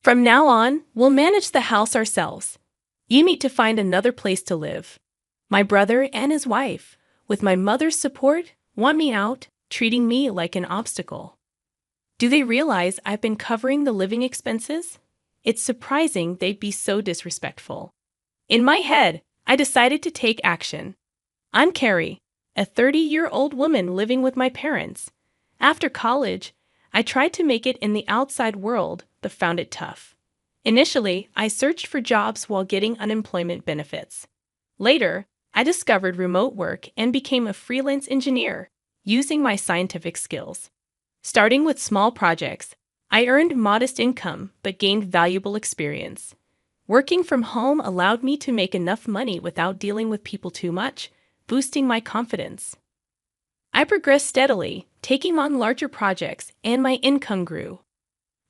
From now on, we'll manage the house ourselves. You need to find another place to live. My brother and his wife, with my mother's support, want me out, treating me like an obstacle. Do they realize I've been covering the living expenses? It's surprising they'd be so disrespectful. In my head, I decided to take action. I'm Carrie, a 30-year-old woman living with my parents. After college, I tried to make it in the outside world, but found it tough. Initially, I searched for jobs while getting unemployment benefits. Later, I discovered remote work and became a freelance engineer, using my scientific skills. Starting with small projects, I earned modest income but gained valuable experience. Working from home allowed me to make enough money without dealing with people too much, boosting my confidence. I progressed steadily, taking on larger projects, and my income grew.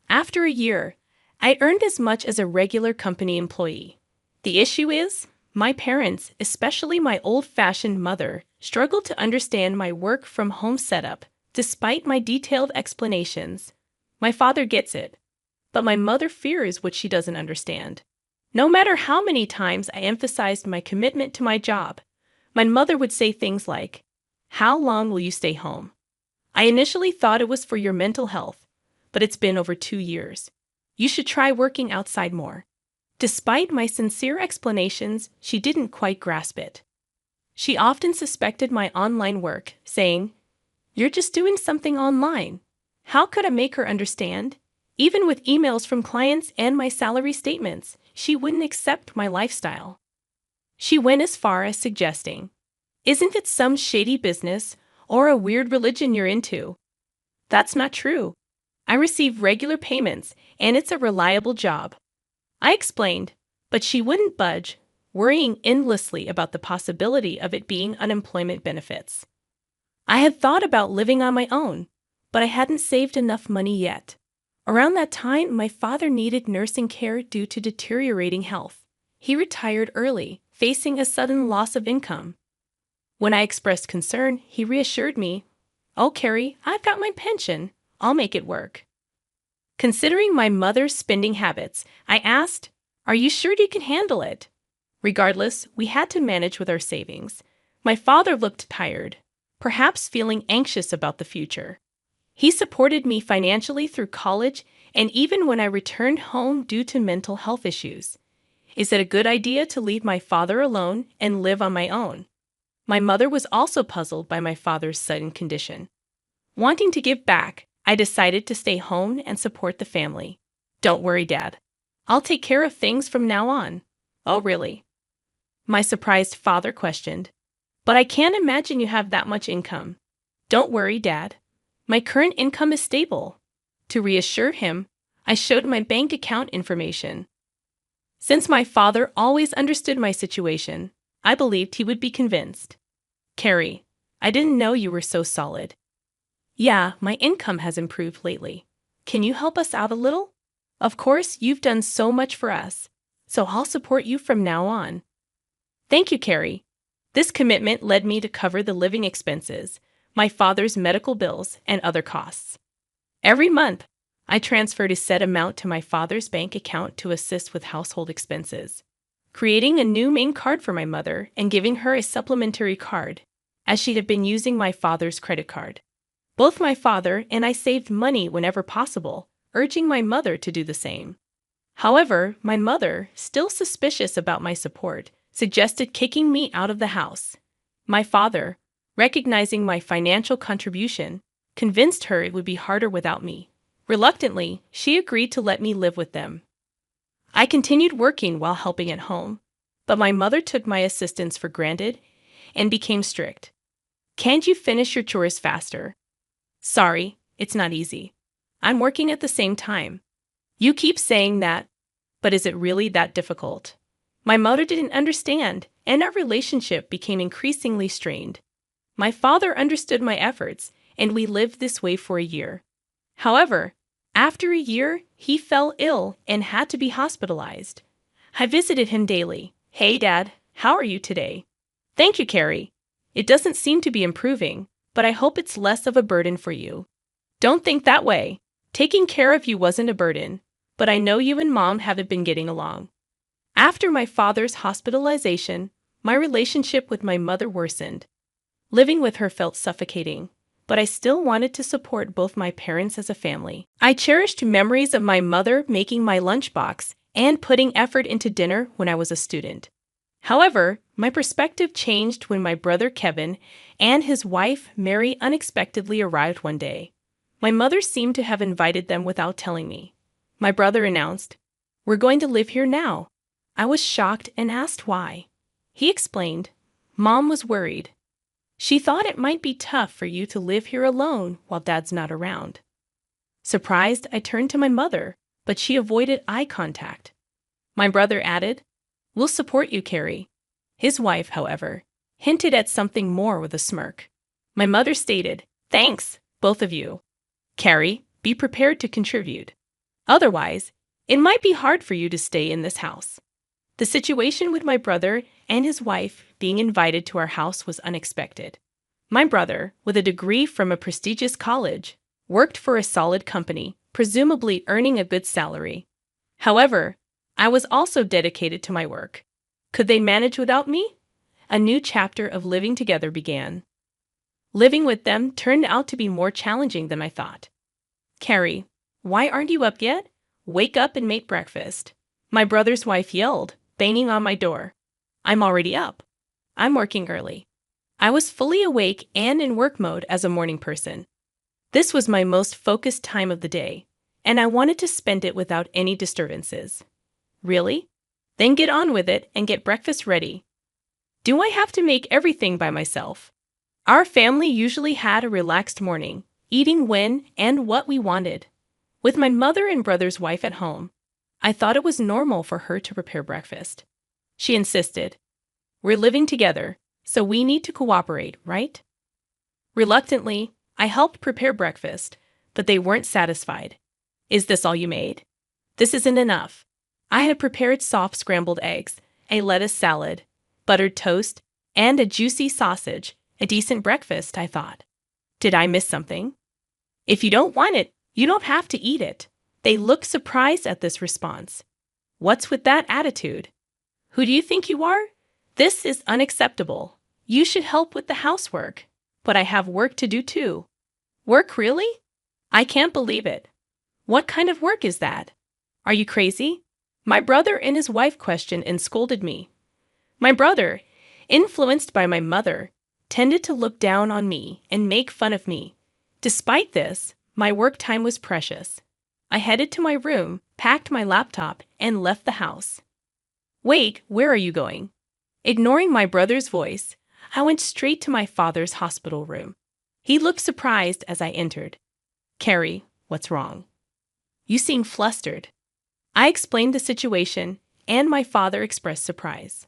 After a year, I earned as much as a regular company employee. The issue is, my parents, especially my old-fashioned mother, struggled to understand my work-from-home setup, despite my detailed explanations. My father gets it, but my mother fears what she doesn't understand. No matter how many times I emphasized my commitment to my job, my mother would say things like, "How long will you stay home? I initially thought it was for your mental health, but it's been over 2 years. You should try working outside more." Despite my sincere explanations, she didn't quite grasp it. She often suspected my online work, saying, "You're just doing something online." How could I make her understand? Even with emails from clients and my salary statements, she wouldn't accept my lifestyle. She went as far as suggesting, "Isn't it some shady business or a weird religion you're into?" That's not true. I receive regular payments, and it's a reliable job. I explained, but she wouldn't budge, worrying endlessly about the possibility of it being unemployment benefits. I had thought about living on my own, but I hadn't saved enough money yet. Around that time, my father needed nursing care due to deteriorating health. He retired early, facing a sudden loss of income. When I expressed concern, he reassured me, "Oh, Carrie, I've got my pension. I'll make it work." Considering my mother's spending habits, I asked, "Are you sure you can handle it?" Regardless, we had to manage with our savings. My father looked tired, perhaps feeling anxious about the future. He supported me financially through college and even when I returned home due to mental health issues. Is it a good idea to leave my father alone and live on my own? My mother was also puzzled by my father's sudden condition. Wanting to give back, I decided to stay home and support the family. "Don't worry, Dad. I'll take care of things from now on." "Oh, really?" My surprised father questioned. "But I can't imagine you have that much income." "Don't worry, Dad. My current income is stable." To reassure him, I showed my bank account information. Since my father always understood my situation, I believed he would be convinced. "Carrie, I didn't know you were so solid." "Yeah, my income has improved lately. Can you help us out a little?" "Of course, you've done so much for us, so I'll support you from now on." "Thank you, Carrie." This commitment led me to cover the living expenses, my father's medical bills, and other costs. Every month, I transferred a set amount to my father's bank account to assist with household expenses, creating a new main card for my mother and giving her a supplementary card, as she had been using my father's credit card. Both my father and I saved money whenever possible, urging my mother to do the same. However, my mother, still suspicious about my support, suggested kicking me out of the house. My father, recognizing my financial contribution, convinced her it would be harder without me. Reluctantly, she agreed to let me live with them. I continued working while helping at home, but my mother took my assistance for granted and became strict. "Can't you finish your chores faster?" "Sorry, it's not easy. I'm working at the same time." "You keep saying that, but is it really that difficult?" My mother didn't understand, and our relationship became increasingly strained. My father understood my efforts, and we lived this way for a year. However, after a year, he fell ill and had to be hospitalized. I visited him daily. "Hey, Dad, how are you today?" "Thank you, Carrie. It doesn't seem to be improving, but I hope it's less of a burden for you." "Don't think that way. Taking care of you wasn't a burden. but I know you and Mom haven't been getting along. After my father's hospitalization, my relationship with my mother worsened. Living with her felt suffocating, but I still wanted to support both my parents as a family. I cherished memories of my mother making my lunchbox and putting effort into dinner when I was a student. However, my perspective changed when my brother Kevin and his wife Mary unexpectedly arrived one day. My mother seemed to have invited them without telling me. My brother announced, "We're going to live here now." I was shocked and asked why. He explained, "Mom was worried. She thought it might be tough for you to live here alone while Dad's not around." Surprised, I turned to my mother, but she avoided eye contact. My brother added, "We'll support you, Carrie." His wife, however, hinted at something more with a smirk. My mother stated, "Thanks, both of you. Carrie, be prepared to contribute. Otherwise, it might be hard for you to stay in this house." The situation with my brother and his wife being invited to our house was unexpected. My brother, with a degree from a prestigious college, worked for a solid company, presumably earning a good salary. However, I was also dedicated to my work. Could they manage without me? A new chapter of living together began. Living with them turned out to be more challenging than I thought. "Carrie, why aren't you up yet? Wake up and make breakfast." My brother's wife yelled, banging on my door. "I'm already up. I'm working early." I was fully awake and in work mode as a morning person. This was my most focused time of the day, and I wanted to spend it without any disturbances. Really? Then get on with it and get breakfast ready. Do I have to make everything by myself? Our family usually had a relaxed morning, eating when and what we wanted. With my mother and brother's wife at home, I thought it was normal for her to prepare breakfast. She insisted, "We're living together, so we need to cooperate, right?" Reluctantly, I helped prepare breakfast, but they weren't satisfied. "Is this all you made? This isn't enough." I had prepared soft scrambled eggs, a lettuce salad, buttered toast, and a juicy sausage, a decent breakfast, I thought. Did I miss something? "If you don't want it, you don't have to eat it." They looked surprised at this response. "What's with that attitude? Who do you think you are? This is unacceptable. You should help with the housework." "But I have work to do too." "Work, really? I can't believe it. What kind of work is that? Are you crazy?" My brother and his wife questioned and scolded me. My brother, influenced by my mother, tended to look down on me and make fun of me. Despite this, my work time was precious. I headed to my room, packed my laptop, and left the house. "Wait, where are you going?" Ignoring my brother's voice, I went straight to my father's hospital room. He looked surprised as I entered. "Carrie, what's wrong? You seem flustered." I explained the situation, and my father expressed surprise.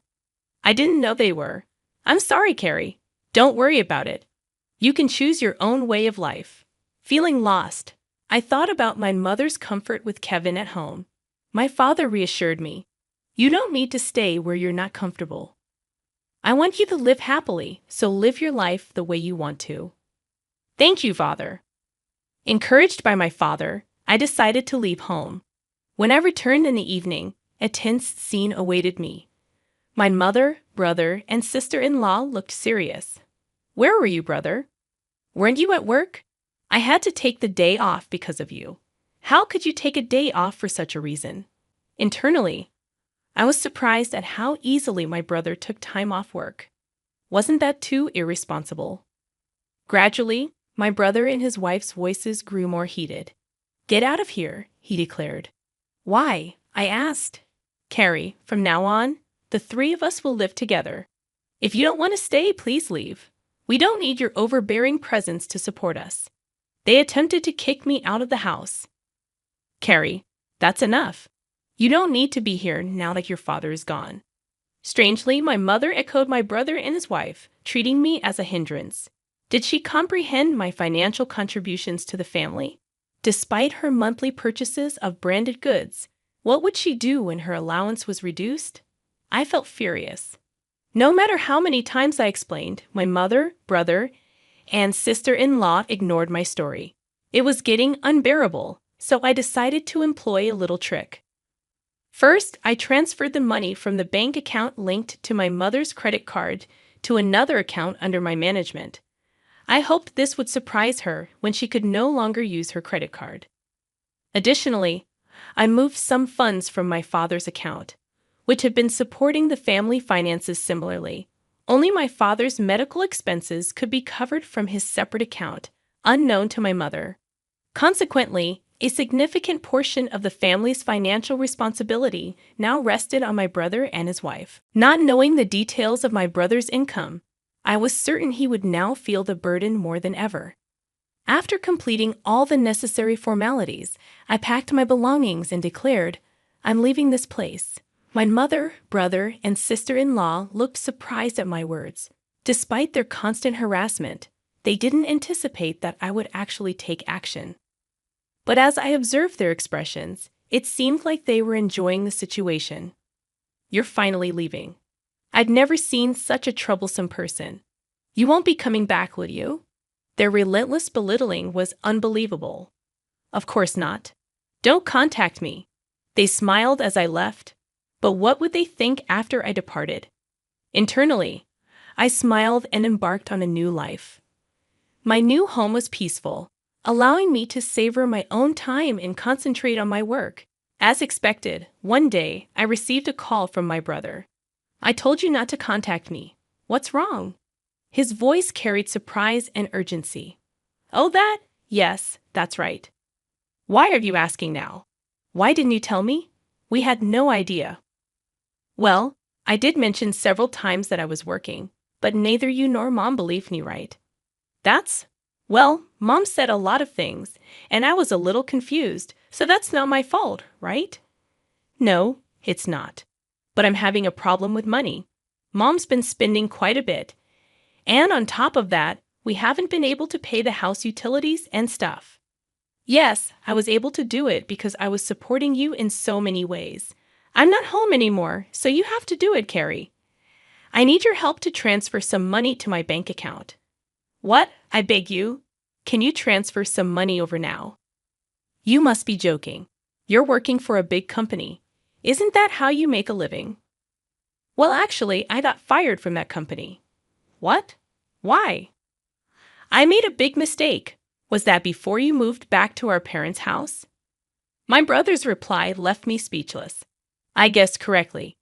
"I didn't know they were. I'm sorry, Carrie. Don't worry about it. You can choose your own way of life." Feeling lost, I thought about my mother's comfort with Kevin at home. My father reassured me, "You don't need to stay where you're not comfortable. I want you to live happily, so live your life the way you want to." "Thank you, Father." Encouraged by my father, I decided to leave home. When I returned in the evening, a tense scene awaited me. My mother, brother, and sister-in-law looked serious. "Where were you, brother? Weren't you at work? I had to take the day off because of you. How could you take a day off for such a reason?" Internally, I was surprised at how easily my brother took time off work. Wasn't that too irresponsible? Gradually, my brother and his wife's voices grew more heated. "Get out of here," he declared. "Why?" I asked. "Carrie, from now on, the three of us will live together. If you don't want to stay, please leave. We don't need your overbearing presence to support us." They attempted to kick me out of the house. "Carrie, that's enough. You don't need to be here now that your father is gone." Strangely, my mother echoed my brother and his wife, treating me as a hindrance. Did she comprehend my financial contributions to the family? Despite her monthly purchases of branded goods, what would she do when her allowance was reduced? I felt furious. No matter how many times I explained, my mother, brother, and sister-in-law ignored my story. It was getting unbearable. so I decided to employ a little trick. First, I transferred the money from the bank account linked to my mother's credit card to another account under my management. I hoped this would surprise her when she could no longer use her credit card. Additionally, I moved some funds from my father's account, which had been supporting the family finances similarly. Only my father's medical expenses could be covered from his separate account, unknown to my mother. Consequently, a significant portion of the family's financial responsibility now rested on my brother and his wife. Not knowing the details of my brother's income, I was certain he would now feel the burden more than ever. After completing all the necessary formalities, I packed my belongings and declared, "I'm leaving this place." My mother, brother, and sister-in-law looked surprised at my words. Despite their constant harassment, they didn't anticipate that I would actually take action. But as I observed their expressions, it seemed like they were enjoying the situation. "You're finally leaving. I'd never seen such a troublesome person. You won't be coming back, will you?" Their relentless belittling was unbelievable. "Of course not. Don't contact me." They smiled as I left, but what would they think after I departed? Internally, I smiled and embarked on a new life. My new home was peaceful, allowing me to savor my own time and concentrate on my work. As expected, one day I received a call from my brother. "I told you not to contact me. What's wrong?" His voice carried surprise and urgency. "Oh, that? Yes, that's right. Why are you asking now? Why didn't you tell me? We had no idea." "Well, I did mention several times that I was working, but neither you nor Mom believed me, right?" Well, Mom said a lot of things, and I was a little confused, so that's not my fault, right?" "No, it's not. But I'm having a problem with money. Mom's been spending quite a bit. And on top of that, we haven't been able to pay the house utilities and stuff." "Yes, I was able to do it because I was supporting you in so many ways. I'm not home anymore, so you have to do it, Carrie. I need your help to transfer some money to my bank account." "What? I beg you. Can you transfer some money over now?" "You must be joking. You're working for a big company. Isn't that how you make a living?" "Well, actually, I got fired from that company." "What? Why?" "I made a big mistake. Was that before you moved back to our parents' house?" My brother's reply left me speechless. I guessed correctly.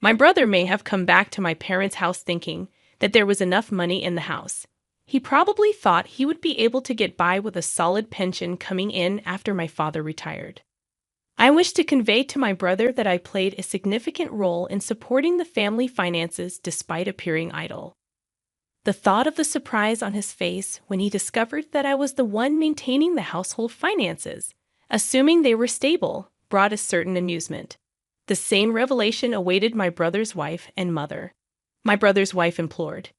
My brother may have come back to my parents' house thinking that there was enough money in the house. He probably thought he would be able to get by with a solid pension coming in after my father retired. I wish to convey to my brother that I played a significant role in supporting the family finances despite appearing idle. The thought of the surprise on his face when he discovered that I was the one maintaining the household finances, assuming they were stable, brought a certain amusement. The same revelation awaited my brother's wife and mother. My brother's wife implored,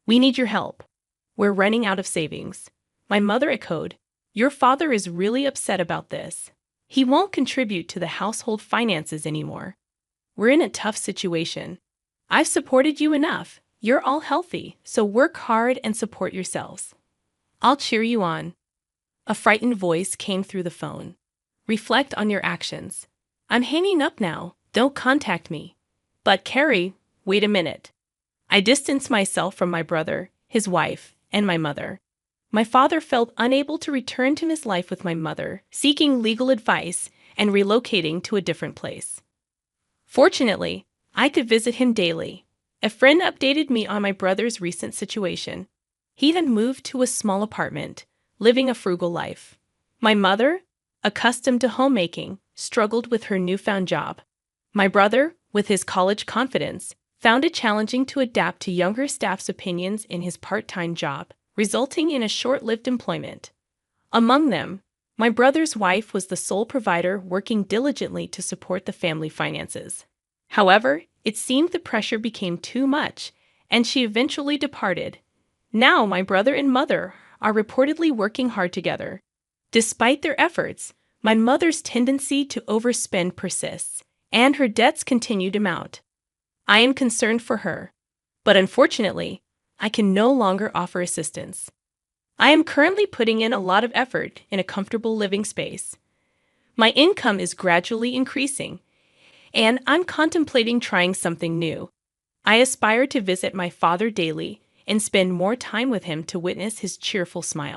"We need your help. We're running out of savings." My mother echoed, "Your father is really upset about this. He won't contribute to the household finances anymore. We're in a tough situation. I've supported you enough. You're all healthy, so work hard and support yourselves. I'll cheer you on." A frightened voice came through the phone. "Reflect on your actions. I'm hanging up now. Don't contact me." "But Carrie, wait a minute." I distanced myself from my brother, his wife, and my mother. My father felt unable to return to his life with my mother, seeking legal advice and relocating to a different place. Fortunately, I could visit him daily. A friend updated me on my brother's recent situation. He had moved to a small apartment, living a frugal life. My mother, accustomed to homemaking, struggled with her newfound job. My brother, with his college confidence, found it challenging to adapt to younger staff's opinions in his part-time job, resulting in a short-lived employment. Among them, my brother's wife was the sole provider working diligently to support the family finances. However, it seemed the pressure became too much, and she eventually departed. Now my brother and mother are reportedly working hard together. Despite their efforts, my mother's tendency to overspend persists, and her debts continue to mount. I am concerned for her, but unfortunately, I can no longer offer assistance. I am currently putting in a lot of effort in a comfortable living space. My income is gradually increasing, and I'm contemplating trying something new. I aspire to visit my father daily and spend more time with him to witness his cheerful smile.